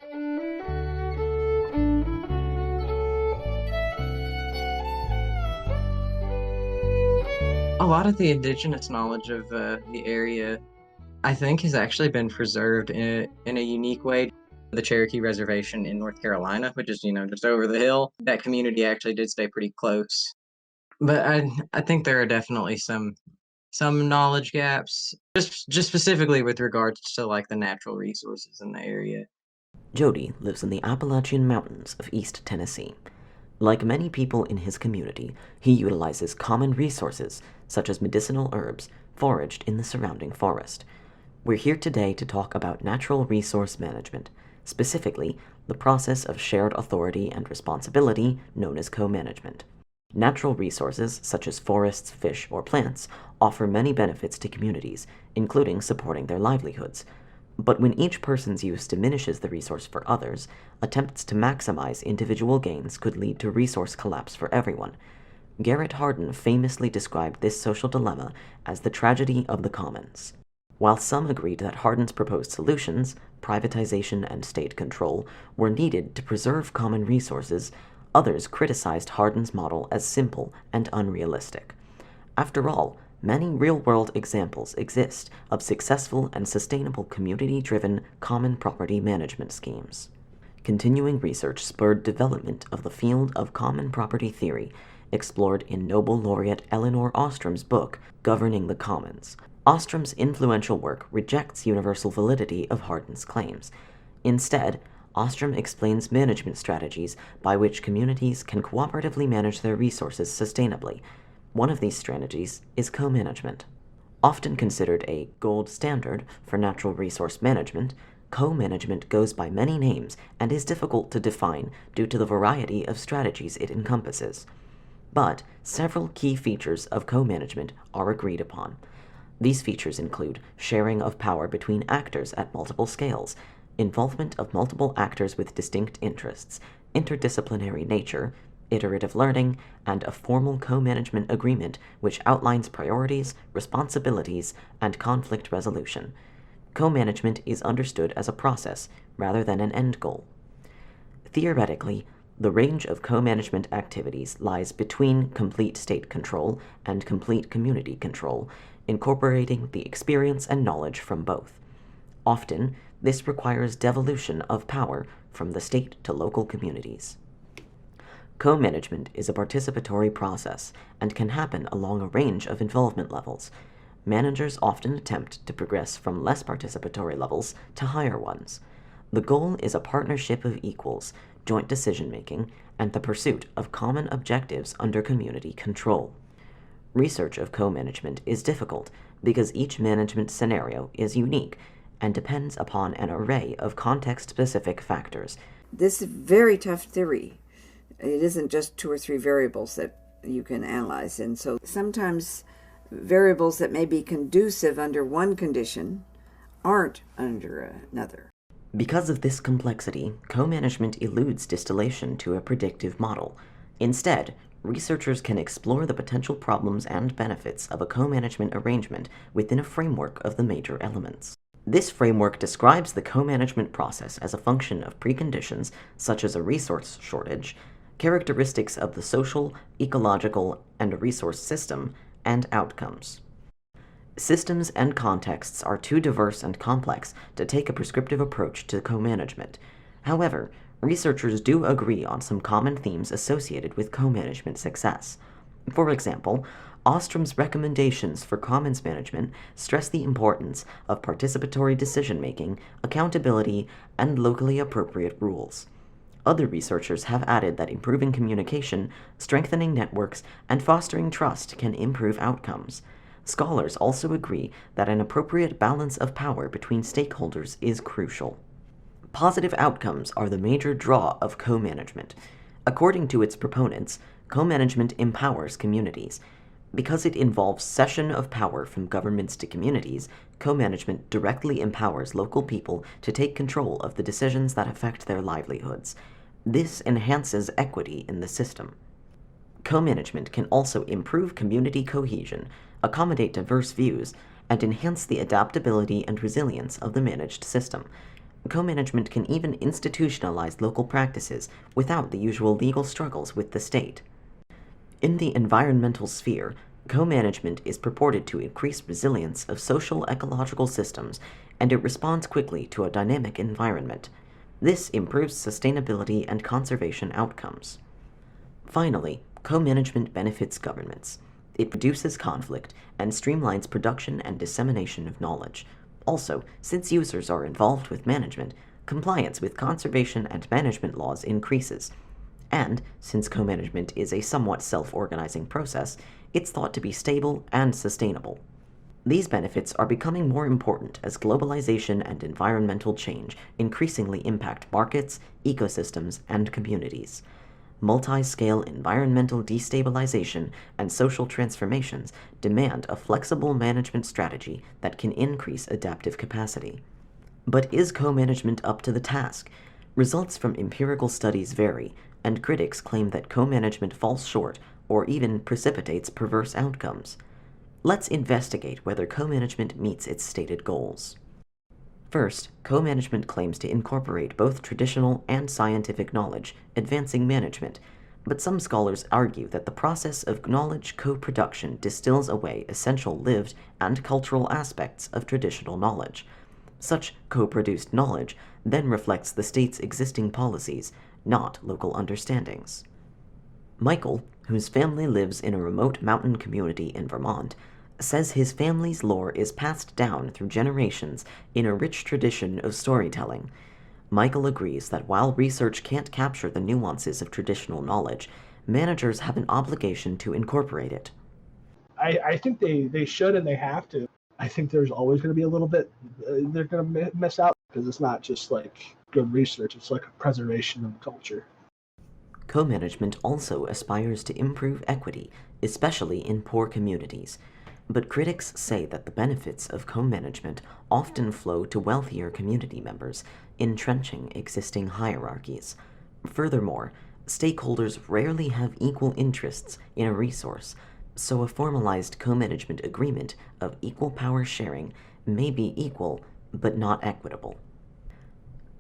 A lot of the indigenous knowledge of the area, I think, has actually been preserved in a unique way. The Cherokee Reservation in North Carolina, which is, just over the hill, that community actually did stay pretty close. But I think there are definitely some knowledge gaps, just specifically with regards to like the natural resources in the area. Jody lives in the Appalachian Mountains of East Tennessee. Like many people in his community, he utilizes common resources, such as medicinal herbs, foraged in the surrounding forest. We're here today to talk about natural resource management, specifically the process of shared authority and responsibility known as co-management. Natural resources, such as forests, fish, or plants, offer many benefits to communities, including supporting their livelihoods. But when each person's use diminishes the resource for others, attempts to maximize individual gains could lead to resource collapse for everyone. Garrett Hardin famously described this social dilemma as the tragedy of the commons. While some agreed that Hardin's proposed solutions, privatization and state control, were needed to preserve common resources, others criticized Hardin's model as simple and unrealistic. After all, many real-world examples exist of successful and sustainable community-driven common property management schemes. Continuing research spurred development of the field of common property theory, explored in Nobel laureate Elinor Ostrom's book, Governing the Commons. Ostrom's influential work rejects universal validity of Hardin's claims. Instead, Ostrom explains management strategies by which communities can cooperatively manage their resources sustainably. One of these strategies is co-management. Often considered a gold standard for natural resource management, co-management goes by many names and is difficult to define due to the variety of strategies it encompasses. But several key features of co-management are agreed upon. These features include sharing of power between actors at multiple scales, involvement of multiple actors with distinct interests, interdisciplinary nature, iterative learning, and a formal co-management agreement which outlines priorities, responsibilities, and conflict resolution. Co-management is understood as a process rather than an end goal. Theoretically, the range of co-management activities lies between complete state control and complete community control, incorporating the experience and knowledge from both. Often, this requires devolution of power from the state to local communities. Co-management is a participatory process and can happen along a range of involvement levels. Managers often attempt to progress from less participatory levels to higher ones. The goal is a partnership of equals, joint decision-making, and the pursuit of common objectives under community control. Research of co-management is difficult because each management scenario is unique and depends upon an array of context-specific factors. This is very tough theory. It isn't just two or three variables that you can analyze. And so sometimes variables that may be conducive under one condition aren't under another. Because of this complexity, co-management eludes distillation to a predictive model. Instead, researchers can explore the potential problems and benefits of a co-management arrangement within a framework of the major elements. This framework describes the co-management process as a function of preconditions such as a resource shortage, characteristics of the social, ecological, and resource system, and outcomes. Systems and contexts are too diverse and complex to take a prescriptive approach to co-management. However, researchers do agree on some common themes associated with co-management success. For example, Ostrom's recommendations for commons management stress the importance of participatory decision-making, accountability, and locally appropriate rules. Other researchers have added that improving communication, strengthening networks, and fostering trust can improve outcomes. Scholars also agree that an appropriate balance of power between stakeholders is crucial. Positive outcomes are the major draw of co-management. According to its proponents, co-management empowers communities. Because it involves cession of power from governments to communities, co-management directly empowers local people to take control of the decisions that affect their livelihoods. This enhances equity in the system. Co-management can also improve community cohesion, accommodate diverse views, and enhance the adaptability and resilience of the managed system. Co-management can even institutionalize local practices without the usual legal struggles with the state. In the environmental sphere, co-management is purported to increase resilience of social ecological systems, and it responds quickly to a dynamic environment. This improves sustainability and conservation outcomes. Finally, co-management benefits governments. It reduces conflict and streamlines production and dissemination of knowledge. Also, since users are involved with management, compliance with conservation and management laws increases. And, since co-management is a somewhat self-organizing process, it's thought to be stable and sustainable. These benefits are becoming more important as globalization and environmental change increasingly impact markets, ecosystems, and communities. Multi-scale environmental destabilization and social transformations demand a flexible management strategy that can increase adaptive capacity. But is co-management up to the task? Results from empirical studies vary, and critics claim that co-management falls short or even precipitates perverse outcomes. Let's investigate whether co-management meets its stated goals. First, co-management claims to incorporate both traditional and scientific knowledge, advancing management, but some scholars argue that the process of knowledge co-production distills away essential lived and cultural aspects of traditional knowledge. Such co-produced knowledge then reflects the state's existing policies, not local understandings. Michael, whose family lives in a remote mountain community in Vermont, says his family's lore is passed down through generations in a rich tradition of storytelling. Michael agrees that while research can't capture the nuances of traditional knowledge, managers have an obligation to incorporate it. I think they should and they have to. I think there's always going to be a little bit they're going to miss out because it's not just like good research, it's like a preservation of culture. Co-management also aspires to improve equity, especially in poor communities. But critics say that the benefits of co-management often flow to wealthier community members, entrenching existing hierarchies. Furthermore, stakeholders rarely have equal interests in a resource, so a formalized co-management agreement of equal power sharing may be equal but not equitable.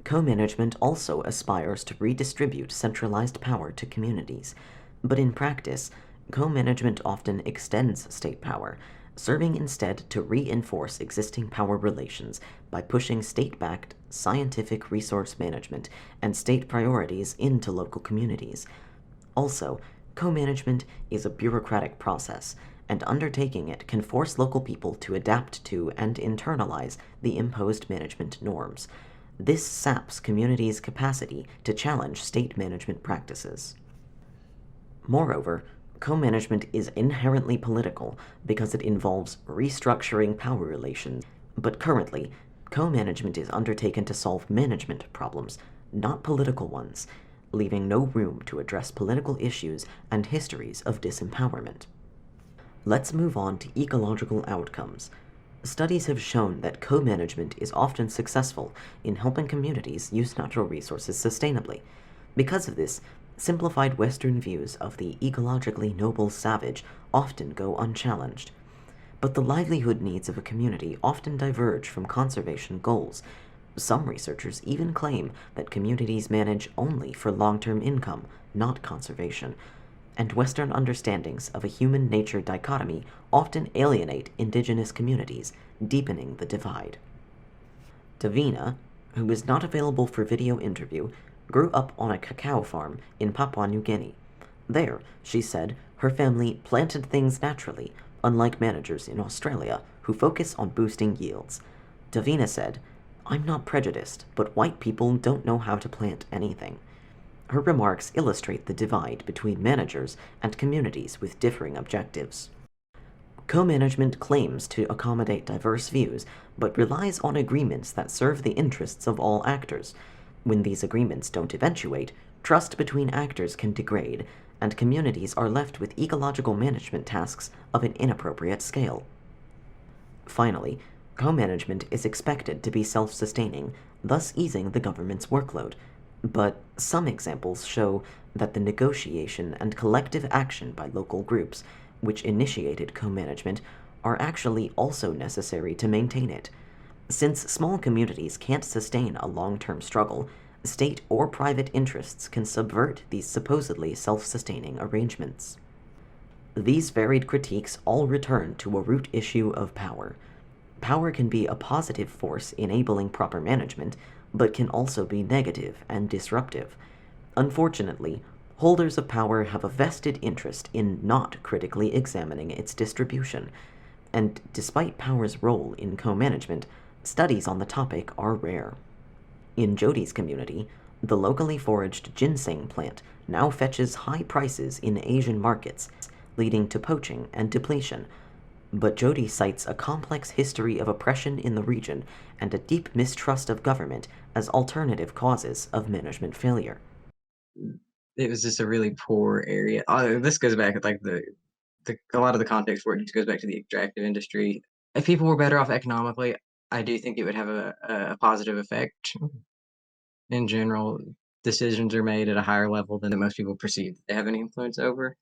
Co-management also aspires to redistribute centralized power to communities, but in practice, co-management often extends state power, serving instead to reinforce existing power relations by pushing state-backed scientific resource management and state priorities into local communities. Also, co-management is a bureaucratic process, and undertaking it can force local people to adapt to and internalize the imposed management norms. This saps communities' capacity to challenge state management practices. Moreover, co-management is inherently political because it involves restructuring power relations, but currently, co-management is undertaken to solve management problems, not political ones, leaving no room to address political issues and histories of disempowerment. Let's move on to ecological outcomes. Studies have shown that co-management is often successful in helping communities use natural resources sustainably. Because of this, simplified Western views of the ecologically noble savage often go unchallenged. But the livelihood needs of a community often diverge from conservation goals. Some researchers even claim that communities manage only for long-term income, not conservation, and Western understandings of a human-nature dichotomy often alienate indigenous communities, deepening the divide. Davina, who is not available for video interview, grew up on a cacao farm in Papua New Guinea. There, she said, her family planted things naturally, unlike managers in Australia who focus on boosting yields. Davina said, "I'm not prejudiced, but white people don't know how to plant anything." Her remarks illustrate the divide between managers and communities with differing objectives. Co-management claims to accommodate diverse views, but relies on agreements that serve the interests of all actors. When these agreements don't eventuate, trust between actors can degrade, and communities are left with ecological management tasks of an inappropriate scale. Finally, co-management is expected to be self-sustaining, thus easing the government's workload. But some examples show that the negotiation and collective action by local groups, which initiated co-management, are actually also necessary to maintain it. Since small communities can't sustain a long-term struggle, state or private interests can subvert these supposedly self-sustaining arrangements. These varied critiques all return to a root issue of power. Power can be a positive force enabling proper management, but can also be negative and disruptive. Unfortunately, holders of power have a vested interest in not critically examining its distribution, and despite power's role in co-management, studies on the topic are rare. In Jody's community, the locally foraged ginseng plant now fetches high prices in Asian markets, leading to poaching and depletion. But Jody cites a complex history of oppression in the region and a deep mistrust of government as alternative causes of management failure. It was just a really poor area. This goes back like a lot of the context for it just goes back to the extractive industry. If people were better off economically, I do think it would have a positive effect. In general, decisions are made at a higher level than most people perceive they have any influence over.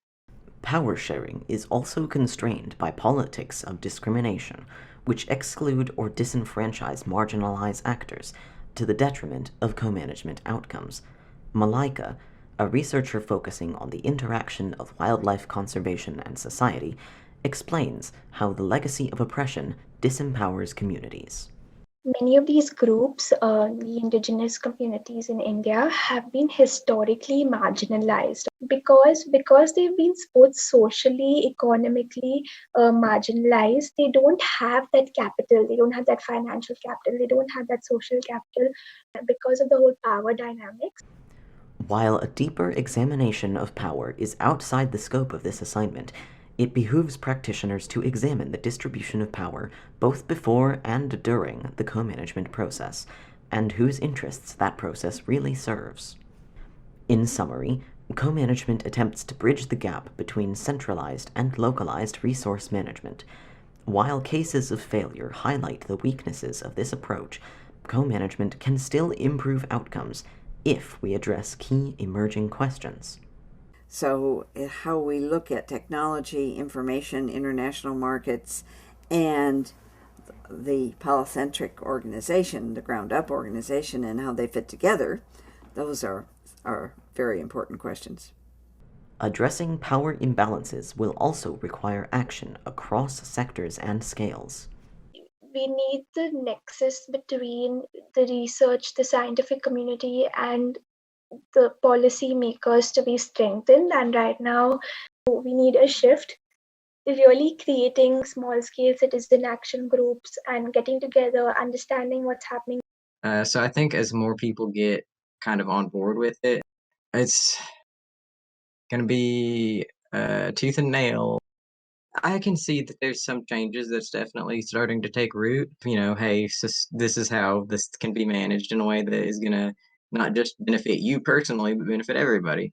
Power sharing is also constrained by politics of discrimination, which exclude or disenfranchise marginalized actors to the detriment of co-management outcomes. Malaika, a researcher focusing on the interaction of wildlife conservation and society, explains how the legacy of oppression disempowers communities. Many of these groups, the indigenous communities in India, have been historically marginalized because they've been both socially, economically marginalized. They don't have that capital, they don't have that financial capital, they don't have that social capital because of the whole power dynamics. While a deeper examination of power is outside the scope of this assignment, it behooves practitioners to examine the distribution of power both before and during the co-management process, and whose interests that process really serves. In summary, co-management attempts to bridge the gap between centralized and localized resource management. While cases of failure highlight the weaknesses of this approach, co-management can still improve outcomes if we address key emerging questions. So, how we look at technology, information, international markets, and the polycentric organization, the ground up organization, and how they fit together, those are very important questions. Addressing power imbalances will also require action across sectors and scales. We need the nexus between the research, the scientific community, and the policy makers to be strengthened. And right now, we need a shift, really creating small scale citizen action groups and getting together, understanding what's happening. So I think as more people get kind of on board with it, it's going to be tooth and nail. I can see that there's some changes that's definitely starting to take root. Hey, this is how this can be managed in a way that is going to not just benefit you personally, but benefit everybody.